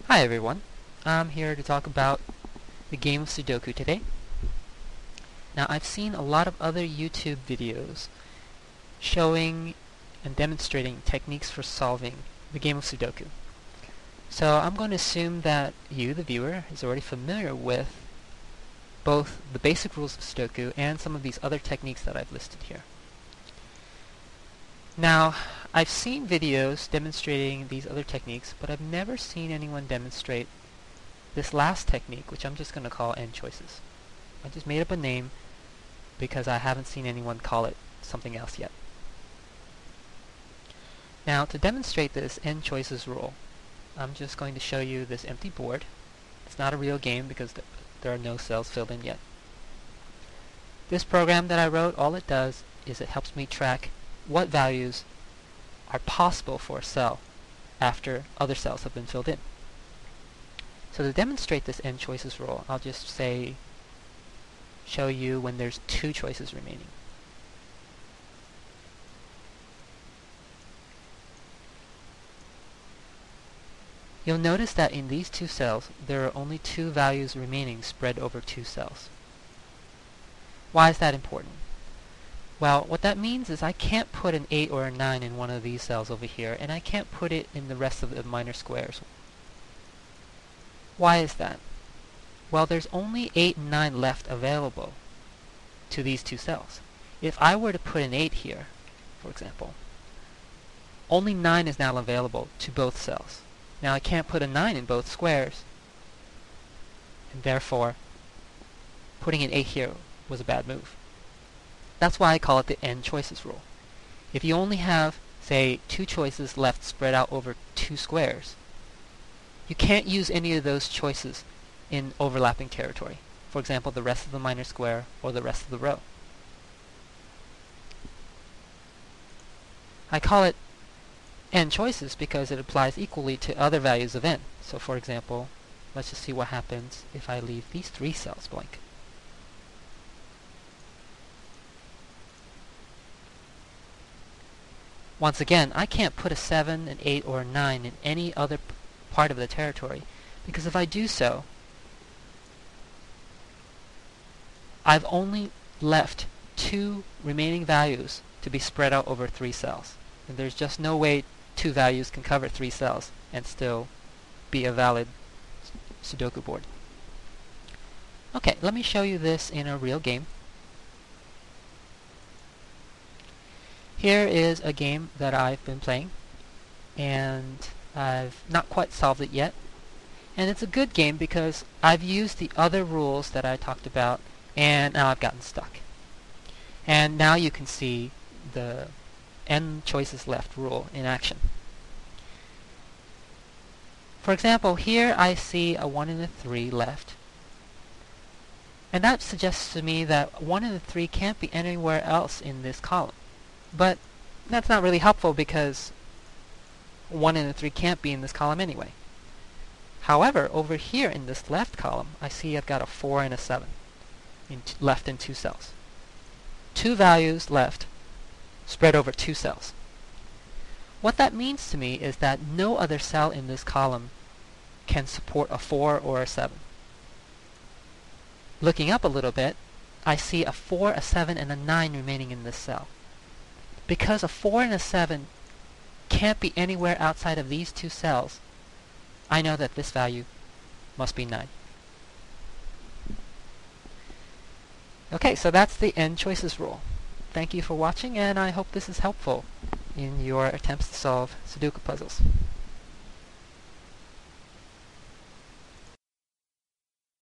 Hi everyone, I'm here to talk about the game of Sudoku today. Now I've seen a lot of other YouTube videos showing and demonstrating techniques for solving the game of Sudoku. So I'm going to assume that you, the viewer, is already familiar with both the basic rules of Sudoku and some of these other techniques that I've listed here. Now, I've seen videos demonstrating these other techniques, but I've never seen anyone demonstrate this last technique, which I'm just going to call N choices. I just made up a name because I haven't seen anyone call it something else yet. Now, to demonstrate this N choices rule, I'm just going to show you this empty board. It's not a real game because there are no cells filled in yet. This program that I wrote, all it does is it helps me track what values are possible for a cell after other cells have been filled in. So to demonstrate this N choices rule, I'll just show you when there's 2 choices remaining. You'll notice that in these 2 cells, there are only 2 values remaining spread over 2 cells. Why is that important? Well, what that means is I can't put an 8 or a 9 in one of these cells over here, and I can't put it in the rest of the minor squares. Why is that? Well, there's only 8 and 9 left available to these 2 cells. If I were to put an 8 here, for example, only 9 is now available to both cells. Now I can't put a 9 in both squares, and therefore putting an 8 here was a bad move. That's why I call it the N choices rule. If you only have, say, 2 choices left spread out over 2 squares, you can't use any of those choices in overlapping territory. For example, the rest of the minor square or the rest of the row. I call it N choices because it applies equally to other values of N. So for example, let's just see what happens if I leave these 3 cells blank. Once again, I can't put a 7, an 8, or a 9 in any other part of the territory, because if I do so, I've only left 2 remaining values to be spread out over 3 cells. And there's just no way 2 values can cover 3 cells and still be a valid Sudoku board. Okay, let me show you this in a real game. Here is a game that I've been playing, and I've not quite solved it yet. And it's a good game because I've used the other rules that I talked about, and now I've gotten stuck. And now you can see the N choices left rule in action. For example, here I see a 1 and a 3 left. And that suggests to me that 1 and a 3 can't be anywhere else in this column. But that's not really helpful because 1 and a 3 can't be in this column anyway. However, over here in this left column, I see I've got a 4 and a 7 left in 2 cells. 2 values left spread over 2 cells. What that means to me is that no other cell in this column can support a 4 or a 7. Looking up a little bit, I see a 4, a 7, and a 9 remaining in this cell. Because a 4 and a 7 can't be anywhere outside of these 2 cells, I know that this value must be 9. Okay, so that's the N choices rule. Thank you for watching, and I hope this is helpful in your attempts to solve Sudoku puzzles.